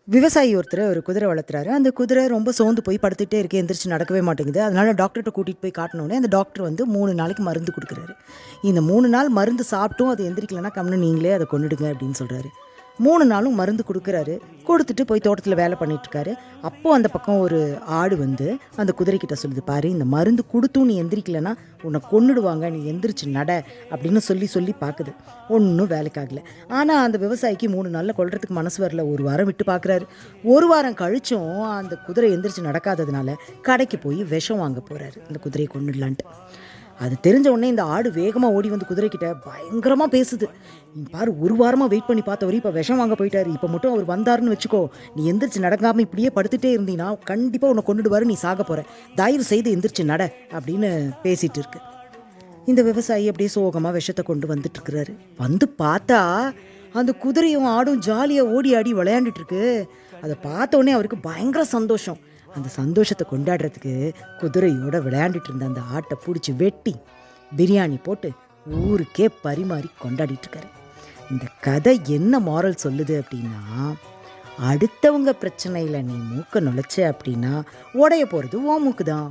விவசாயி ஒருத்தர் ஒரு குதிரை வளர்த்துறாரு. அந்த குதிரை ரொம்ப சோர்ந்து போய் படுத்துட்டே இருக்கு. எந்திரிச்சு நடக்கவே மாட்டேங்குது. அதனால டாக்டர்ட்ட கூட்டிட்டு போய் காட்டுனோனே, அந்த டாக்டர் வந்து 3 நாளைக்கு மருந்து குடுக்குறாரு. இந்த 3 நாள் மருந்து சாப்பிட்டும் அது எந்திரிக்கலன்னா, கம்முனு நீங்களே அத கொன்னுடுங்க அப்படின்னு சொல்றாரு. 3 நாளும் மருந்து குடுக்குறாரு. குடுத்துட்டு போய் தோட்டத்தில வேலை பண்ணிட்டுருக்காரு. அப்போ அந்த பக்கம் ஒரு ஆடு வந்து அந்த குதிரைக்கிட்ட சொல்லுது, "பாரு இந்த மருந்து குடுத்தும் நீ எந்திரிக்கலன்னா, உன்ன கொன்னுடுவாங்க. நீ எந்திரிச்சு நட" அப்படின்னு சொல்லி சொல்லி பாக்குது. ஒண்ணும் வேலைக்காகல. ஆனா அந்த விவசாயிக்கு 3 நாள்ல கொல்றதுக்கு மனசு வரல. 1 வாரம் விட்டு பாக்குறாரு. 1 வாரம் கழிச்சும் அந்த குதிரை எந்திரிச்சு நடக்காததுனால, கடைக்கு போய் விஷம் வாங்க போறாரு. அந்த குதிரைய கொன்னுடலான்ட்டு. அது தெரிஞ்ச உடனே இந்த ஆடு வேகமா ஓடி வந்து குதிரைக்கிட்ட பயங்கரமா பேசுது. "நீ பாரு 1 வாரமா வெயிட் பண்ணி பார்த்தவரு இப்ப விஷம் வாங்க போயிட்டாரு. இப்ப மட்டும் அவர் வந்தாருன்னு வச்சுக்கோ, நீ எந்திரிச்சு நடக்காம இப்படியே படுத்துட்டே இருந்தீன்னா, கண்டிப்பா உன்ன கொன்னுடுவாரு. நீ சாகப் போற. தயவு செய்து எந்திரிச்சு நட" அப்படின்னு பேசிட்டு இருக்கு. இந்த விவசாயி அப்படியே சோகமா விஷத்த கொண்டு வந்துட்டு இருக்கிறாரு. வந்து பார்த்தா, அந்த குதிரையும் ஆடும் ஜாலியா ஓடி ஆடி விளையாண்டுட்டு இருக்கு. அத பார்த்த உடனே அவருக்கு பயங்கர சந்தோஷம். அந்த சந்தோஷத்த கொண்டாடுறதுக்கு குதிரையோட விளையாண்டுட்டு இருந்த அந்த ஆட்ட புடிச்சு வெட்டி, பிரியாணி போட்டு ஊருக்கே பரிமாறி கொண்டாடிட்டு இருக்காரு. இந்த கதை என்ன மாரல் சொல்லுது அப்படின்னா, அடுத்தவங்க பிரச்சனையில நீ மூக்க நுழைச்ச அப்படின்னா, உடைய போறது உன் மூக்கு தான்.